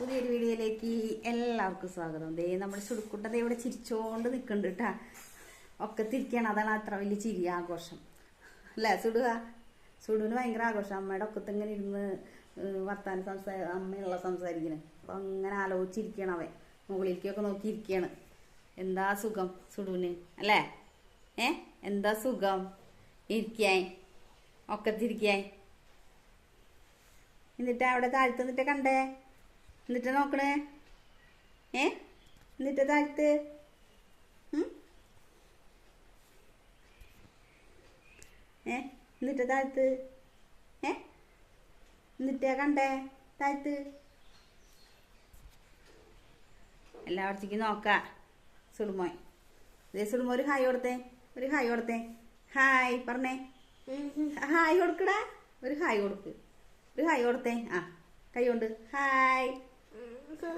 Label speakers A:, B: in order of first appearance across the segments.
A: പുതിയൊരു വീഡിയോയിലേക്ക് എല്ലാവർക്കും സ്വാഗതം. ദേ നമ്മുടെ സുടുക്കുട്ടൻ ഇവിടെ ചിരിച്ചോണ്ട് നിൽക്കുന്നുണ്ട് കേട്ടാ. ഒക്കെ തിരിക്കണം, അതാണ് അത്ര വലിയ ചിരി ആഘോഷം അല്ലേ സുടുവിന് ഭയങ്കര ആഘോഷം. അമ്മയുടെ ഒക്കത്തിങ്ങനെ ഇരുന്ന് വർത്താനം അമ്മയുള്ള സംസാരിക്കുന്നത്. അപ്പം അങ്ങനെ ആലോചിച്ചിരിക്കണം. അവൻ മുകളിലേക്കൊക്കെ നോക്കിയിരിക്കുകയാണ്. എന്താ സുഖം സുടുവിന് അല്ലേ? എന്താ സുഖം ഇരിക്കാൻ, ഒക്കത്തിരിക്കാൻ. എന്നിട്ട് അവിടെ താഴ്ത്ത് നിന്നിട്ട് കണ്ടേ, എന്നിട്ട് നോക്കണേ. എന്നിട്ട് താഴ്ത്ത് എന്നിട്ട് താഴ്ത്ത് എന്നിട്ടാ കണ്ടേ താഴ്ത്ത്. എല്ലാവർത്തേക്കും നോക്കാം. സുടുമോൻ ഇതേ സുടുമോ ഒരു ഹായ് കൊടുത്തേ, ഒരു ഹായ് കൊടുത്തേ. ഹായ് പറഞ്ഞേ, ഹായ് കൊടുക്കടാ, ഒരു ഹായ് കൊടുക്ക്, ഒരു ഹായ് കൊടുത്തേ. ആ കൈ കൊണ്ട് ഹായ്.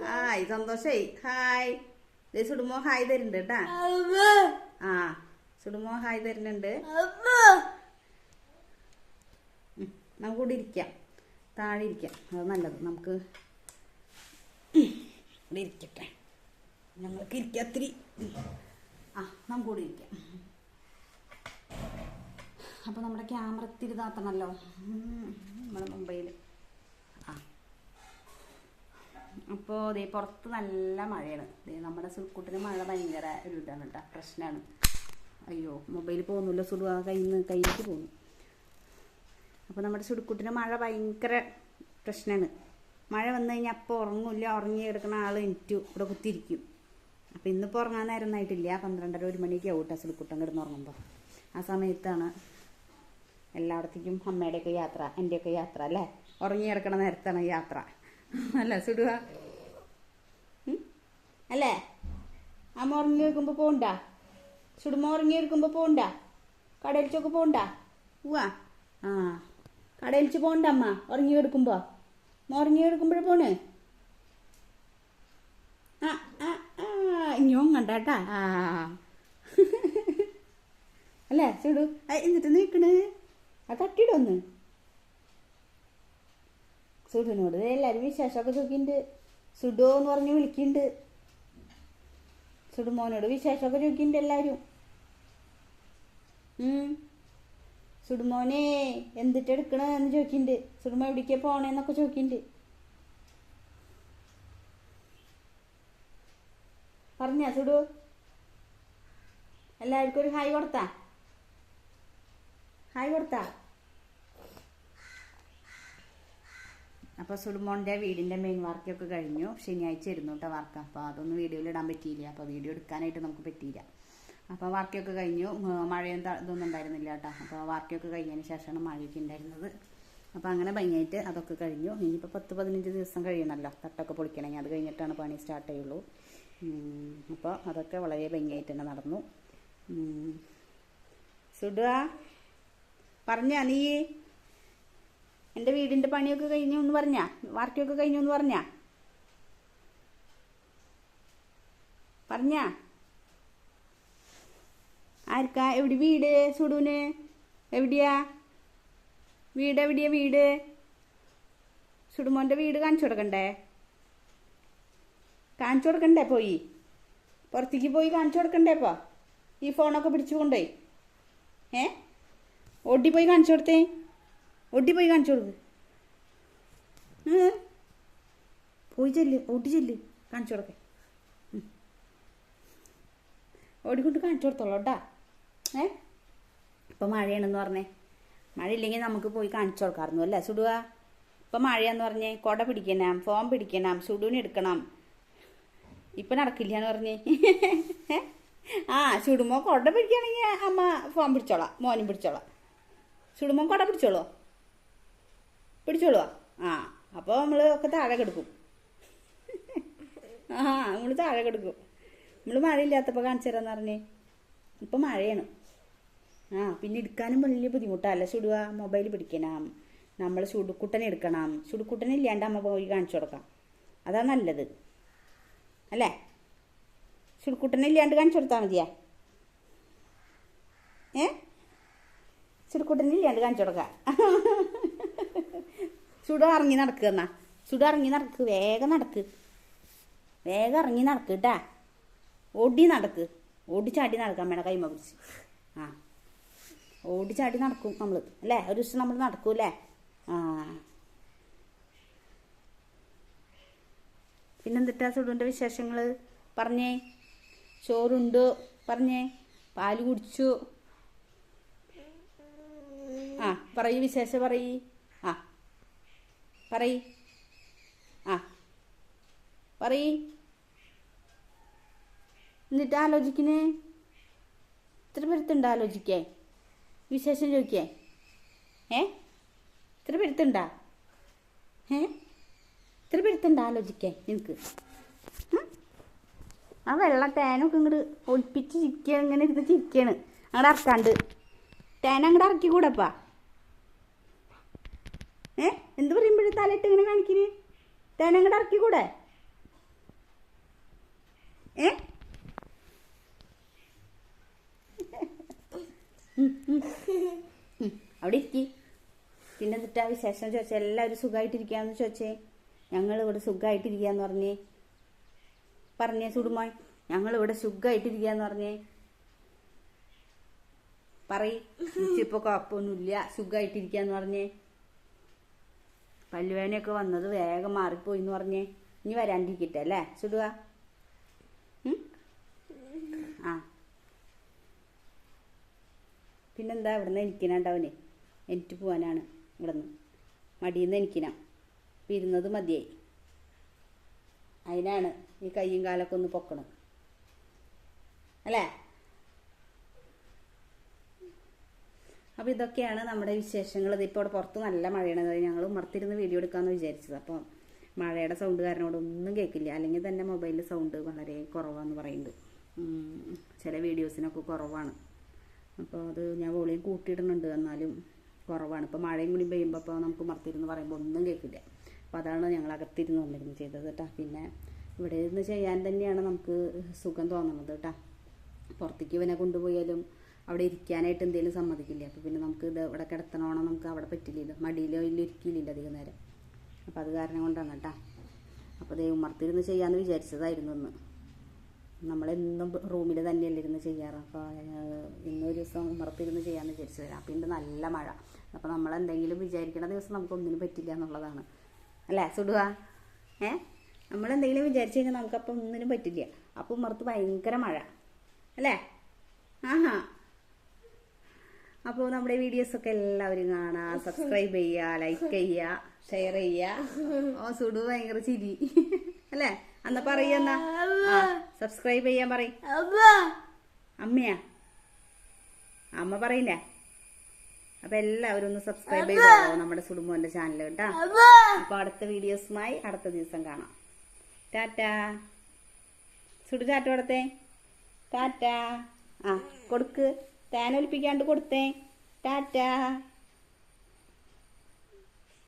A: ഹായ് സന്തോഷായി. ഹായ് ദേ സുടുമോ ഹായ് തരുന്നുണ്ട് കേട്ടാ. ആ സുടുമോ ഹായ് തരുന്നുണ്ട്. നമുക്ക് കൂടി ഇരിക്കാം, താഴെ ഇരിക്കാം, അത് നല്ലത്. നമുക്ക് ഇവിടെ ഇരിക്കട്ടെ, ഞങ്ങൾക്ക് ഇരിക്കാം ഒത്തിരി. നമുക്ക് കൂടി ഇരിക്കാം. അപ്പോൾ നമ്മുടെ ക്യാമറ ഇത്തിരി താത്തണല്ലോ നമ്മുടെ മുംബൈയിൽ. അപ്പോൾ ദേ പുറത്ത് നല്ല മഴയാണ്. ദേ നമ്മുടെ സുൽക്കുട്ടിന് മഴ ഭയങ്കര ഒരു ഇതാണ് കേട്ടോ, പ്രശ്നമാണ്. അയ്യോ മൊബൈൽ പോകുന്നില്ല, സുഡു ആ കയ്യിലേക്ക് പോകുന്നു. അപ്പോൾ നമ്മുടെ സുടുക്കുട്ടിന് മഴ ഭയങ്കര പ്രശ്നമാണ്. മഴ വന്നു കഴിഞ്ഞാൽ അപ്പോൾ ഉറങ്ങില്ല, ഉറങ്ങി കിടക്കുന്ന ആൾ എനിക്ക് ഇവിടെ കുത്തിയിരിക്കും. അപ്പോൾ ഇന്നിപ്പോൾ ഉറങ്ങാൻ നേരം ഒന്നായിട്ടില്ല, 12:30 1 മണിയൊക്കെ ആവും കേട്ടോ സുടുക്കുട്ടൻ കിടന്നുറങ്ങുമ്പോൾ. ആ സമയത്താണ് എല്ലായിടത്തേക്കും അമ്മയുടെയൊക്കെ യാത്ര, എൻ്റെയൊക്കെ യാത്ര അല്ലേ. ഉറങ്ങി കിടക്കണ നേരത്താണ് യാത്ര അല്ല സുടുക അല്ലേ? അമ്മ ഉറങ്ങി വെക്കുമ്പോൾ പോകണ്ട, സുടുമ ഉറങ്ങി വെക്കുമ്പോൾ പോകണ്ട, കടയിലൊക്കെ പോകണ്ട. പോവാ കടയിലിച്ച് പോകണ്ട അമ്മ ഉറങ്ങി എടുക്കുമ്പോൾ. ഉറങ്ങി എടുക്കുമ്പോഴേ പോണ്. ഇനിയും കണ്ടാട്ടാ. അല്ലേ സുഡു? എന്നിട്ട് നിൽക്കണ് ആ തട്ടിയിടൊന്ന്. സുഡുവിനോട് എല്ലാവരും വിശേഷമൊക്കെ ചോദിക്കുന്നുണ്ട്. സുഡു എന്ന് പറഞ്ഞ് വിളിക്കുന്നുണ്ട്. സുഡുമോനോട് വിശേഷമൊക്കെ ചോദിക്കുന്നുണ്ട് എല്ലാവരും. സുടുമോനെ എന്തിട്ട് എടുക്കണെന്ന് ചോദിക്കുന്നുണ്ട്. സുടുമോ എവിടേക്കാ പോണേന്നൊക്കെ ചോദിക്കുന്നുണ്ട്. പറഞ്ഞ സുഡു എല്ലാവർക്കും ഒരു ഹായ് കൊടുത്താ? ഹായ് കൊടുത്താ? അപ്പോൾ സുടുമോൻ്റെ വീടിൻ്റെ മെയിൻ വർക്കൊക്കെ കഴിഞ്ഞു. ശനിയാഴ്ച ഇരുന്നു കേട്ടോ വർക്ക്. അപ്പോൾ അതൊന്നും വീഡിയോയിൽ ഇടാൻ പറ്റിയില്ല. അപ്പോൾ വീഡിയോ എടുക്കാനായിട്ട് നമുക്ക് പറ്റിയില്ല. അപ്പോൾ വർക്കൊക്കെ കഴിഞ്ഞു. മഴയും ഇതൊന്നും ഉണ്ടായിരുന്നില്ല കേട്ടോ. അപ്പോൾ വർക്കൊക്കെ കഴിഞ്ഞതിന് ശേഷമാണ് മഴയൊക്കെ ഉണ്ടായിരുന്നത്. അപ്പോൾ അങ്ങനെ ഭംഗിയായിട്ട് അതൊക്കെ കഴിഞ്ഞു. ഇനിയിപ്പോൾ 10-15 ദിവസം കഴിയണമല്ലോ തട്ടൊക്കെ പൊളിക്കണമെങ്കിൽ. അത് കഴിഞ്ഞിട്ടാണ് പണി സ്റ്റാർട്ട് ചെയ്യുള്ളൂ. അപ്പോൾ അതൊക്കെ വളരെ ഭംഗിയായിട്ട് തന്നെ നടന്നു. സുഡുവ പറഞ്ഞാ നീ എൻ്റെ വീടിൻ്റെ പണിയൊക്കെ കഴിഞ്ഞു എന്ന് പറഞ്ഞാ, വർക്കൊക്കെ കഴിഞ്ഞു എന്ന് പറഞ്ഞാ ആർക്കാ? എവിടെ വീട് സുഡുവിന്? എവിടെയാ വീട്? എവിടെയാ വീട്? സുഡുമോൻ്റെ വീട് കാണിച്ചു കൊടുക്കണ്ടേ? കാണിച്ചു കൊടുക്കണ്ടേ? പോയി പുറത്തേക്ക് പോയി കാണിച്ചു കൊടുക്കണ്ടേ? ഇപ്പോൾ ഈ ഫോണൊക്കെ പിടിച്ചു കൊണ്ടേ ഒട്ടി പോയി കാണിച്ചു കൊടുത്തേ. ഒട്ടി പോയി കാണിച്ചു കൊടുക്ക്. പോയി ചെല്ല്, ഒട്ടി ചെല്ല്, കാണിച്ചു കൊടുക്കേ. ഓടിക്കൊണ്ട് കാണിച്ചു കൊടുത്തോളൂ കേട്ടാ. ഇപ്പം മഴയാണെന്ന് പറഞ്ഞേ. മഴയില്ലെങ്കിൽ നമുക്ക് പോയി കാണിച്ചു കൊടുക്കാമായിരുന്നു അല്ലേ സുഡുവ? ഇപ്പം മഴയാന്ന് പറഞ്ഞേ. കുട പിടിക്കണം, ഫോൺ പിടിക്കണം, സുഡുവിന് എടുക്കണം. ഇപ്പം നടക്കില്ല എന്ന് പറഞ്ഞേ. സുടുമോ കുട പിടിക്കുകയാണെങ്കിൽ അമ്മ ഫോൺ പിടിച്ചോളാം, മോനും പിടിച്ചോളാം. സുടുമോ കുട പിടിച്ചോളൂ. അപ്പോൾ നമ്മൾ ഒക്കെ താഴെ കിടക്കും. നമ്മൾ താഴെ കിടക്കും. നമ്മൾ മഴയില്ലാത്തപ്പോൾ കാണിച്ചു തരാമെന്ന് പറഞ്ഞേ. ഇപ്പം മഴയാണ്. പിന്നെ എടുക്കാനും വലിയ ബുദ്ധിമുട്ടല്ലേ സുടുക? മൊബൈൽ പിടിക്കണം, നമ്മൾ സുടുക്കുട്ടനെ എടുക്കണം. സുടുക്കുട്ടനെ ഇല്ലാണ്ട് അമ്മ പോയി കാണിച്ചു കൊടുക്കാം, അതാ നല്ലത് അല്ലേ? സുടുക്കുട്ടനെ ഇല്ലാണ്ട് കാണിച്ചു കൊടുത്താൽ മതിയാ. സുടുക്കുട്ടനെ ഇല്ലാണ്ട് കാണിച്ചു കൊടുക്കാം. സുഡു ഇറങ്ങി നടക്കുക. സുഡു ഇറങ്ങി നടക്ക്, വേഗം നടക്ക്, വേഗം ഇറങ്ങി നടക്ക് കേട്ടാ. ഓടി നടക്ക്, ഓടിച്ചാടി നടക്കാൻ വേണം കൈമ പിടിച്ച്. ആ ഓടിച്ചാടി നടക്കും നമ്മൾ അല്ലേ, ഒരു ദിവസം നമ്മൾ നടക്കും അല്ലേ. ആ പിന്നെന്തിട്ടാ സുഡുവിൻ്റെ വിശേഷങ്ങൾ പറഞ്ഞേ. ചോറുണ്ട് പറഞ്ഞേ, പാല് കുടിച്ചു. ആ പറയൂ വിശേഷം പറയ്. ആ പറയ്, ആ പറയ്. എന്നിട്ട് ആലോചിക്കണേ, ഇത്ര പെരുത്തുണ്ടോ ആലോചിക്കേ, വിശേഷം ചോദിക്കേ. ഇത്ര പെരുത്തുണ്ടാ? ഇത്ര പെരുത്തുണ്ടോ ആലോചിക്കേ നിനക്ക്? ആ വെള്ള തേനൊക്കെ ഇങ്ങോട്ട് ഒളിപ്പിച്ച് ചിരിക്കുക, ഇങ്ങനെ ഇരുന്ന് ചിരിക്കാണ്. അങ്ങോട്ട് ഇറക്കാണ്ട് തേന അങ്ങോട്ട് ഇറക്കി കൂടപ്പാ. എന്ത് പറയുമ്പോഴും തലയിട്ട് ഇങ്ങനെ കാണിക്കിന്? തേന അങ്ങോട്ട് ഇറക്കി കൂടെ? അവിടെ ഇരിക്കി. പിന്നെ എന്നിട്ടാ വിശേഷം ചോദിച്ചേ, എല്ലാവരും സുഖമായിട്ടിരിക്കാന്ന് ചോദിച്ചേ. ഞങ്ങളിവിടെ സുഖമായിട്ടിരിക്കാന്ന് പറഞ്ഞേ സുടുമോൻ. ഞങ്ങളിവിടെ സുഖമായിട്ടിരിക്കാന്ന് പറഞ്ഞേ. പറയ്, ഇപ്പൊ കുഴപ്പമൊന്നുമില്ല, സുഖമായിട്ടിരിക്കാന്ന് പറഞ്ഞേ. പല്ലുവേനയൊക്കെ വന്നത് വേഗം മാറിപ്പോയി എന്ന് പറഞ്ഞേ. ഇനി വരാണ്ടിരിക്കട്ടെ അല്ലേ സുടുക? ആ പിന്നെന്താ, ഇവിടുന്ന് എനിക്കിനാണ്ടവനെ എനിക്ക് പോവാനാണ്. ഇവിടുന്ന് മടിയിന്ന് എനിക്കിനാ, ഇരുന്നത് മതിയായി. അതിനാണ് ഈ കയ്യും കാലൊക്കെ ഒന്ന് പൊക്കണം അല്ലേ. അപ്പോൾ ഇതൊക്കെയാണ് നമ്മുടെ വിശേഷങ്ങൾ. ഇതിപ്പോൾ ഇവിടെ പുറത്ത് നല്ല മഴയാണ്. ഞങ്ങൾ ഉമ്മർത്തിരുന്ന് വീഡിയോ എടുക്കാമെന്ന് വിചാരിച്ചത്. അപ്പോൾ മഴയുടെ സൗണ്ട് കാരണം ഇവിടെ ഒന്നും കേൾക്കില്ല. അല്ലെങ്കിൽ തന്നെ മൊബൈലിൽ സൗണ്ട് വളരെ കുറവാന്ന് പറയുന്നുണ്ട്. ചില വീഡിയോസിനൊക്കെ കുറവാണ്. അപ്പോൾ അത് ഞാൻ വോളിയം കൂട്ടിയിടുന്നുണ്ട്, എന്നാലും കുറവാണ്. ഇപ്പോൾ മഴയും കൂടി പെയ്യുമ്പോൾ അപ്പോൾ നമുക്ക് ഉമ്മർത്തിരുന്ന് പറയുമ്പോൾ ഒന്നും കേൾക്കില്ല. അപ്പോൾ അതാണ് ഞങ്ങൾ അകത്തിരുന്ന് വന്നിരുന്ന് ചെയ്തത് കേട്ടോ. പിന്നെ ഇവിടെ ഇരുന്ന് ചെയ്യാൻ തന്നെയാണ് നമുക്ക് സുഖം തോന്നുന്നത് കേട്ടോ. പുറത്തേക്ക് ഇവനെ കൊണ്ടുപോയാലും അവിടെ ഇരിക്കാനായിട്ട് എന്തെങ്കിലും സമ്മതിക്കില്ല. അപ്പോൾ പിന്നെ നമുക്ക് ഇത് ഇവിടെ കിടത്തണോണോ, നമുക്ക് അവിടെ പറ്റില്ലല്ലോ, മടിയിലോ ഇരിക്കില്ലല്ലോ അധികം നേരം. അപ്പോൾ അത് കാരണം കൊണ്ടാണ് കേട്ടോ. അപ്പോൾ ദേ ഉമ്മർത്തിരുന്ന് ചെയ്യാമെന്ന് വിചാരിച്ചതായിരുന്നു ഇന്ന്. നമ്മളെന്നും റൂമിൽ തന്നെയല്ലേ ഇരുന്ന് ചെയ്യാറ്. അപ്പോൾ ഇന്നൊരു ദിവസം ഉമ്മർത്തിരുന്ന് ചെയ്യാമെന്ന് വിചാരിച്ചത്. അപ്പോൾ ഇന്ന് നല്ല മഴ. അപ്പോൾ നമ്മളെന്തെങ്കിലും വിചാരിക്കണ ദിവസം നമുക്കൊന്നിനും പറ്റില്ല എന്നുള്ളതാണ് അല്ലേ സുടുക? നമ്മളെന്തെങ്കിലും വിചാരിച്ചു കഴിഞ്ഞാൽ നമുക്കപ്പോൾ ഒന്നിനും പറ്റില്ല. അപ്പോൾ ഉമ്മർത്ത് ഭയങ്കര മഴ അല്ലേ? ആഹാ. അപ്പോൾ നമ്മുടെ വീഡിയോസൊക്കെ എല്ലാവരും കാണുക, സബ്സ്ക്രൈബ് ചെയ്യുക, ലൈക്ക് ചെയ്യുക, ഷെയർ ചെയ്യുക. ഓ സുഡു ഭയങ്കര ചിരി അല്ലേ? എന്നാ പറയുന്ന സബ്സ്ക്രൈബ് ചെയ്യാൻ പറയും. അമ്മയാ അമ്മ പറയില്ലേ? അപ്പൊ എല്ലാവരും ഒന്ന് സബ്സ്ക്രൈബ് ചെയ്തോ നമ്മുടെ സുടുമോന്റെ ചാനൽ കേട്ടാ. അപ്പൊ അടുത്ത വീഡിയോസുമായി അടുത്ത ദിവസം കാണാം. ടാറ്റാ. സുഡു ചാറ്റ കൊടുത്തേ, ടാറ്റാ. ആ കൊടുക്ക്, തേനൊലിപ്പിക്കാണ്ട് കൊടുത്തേ, ടാറ്റാ.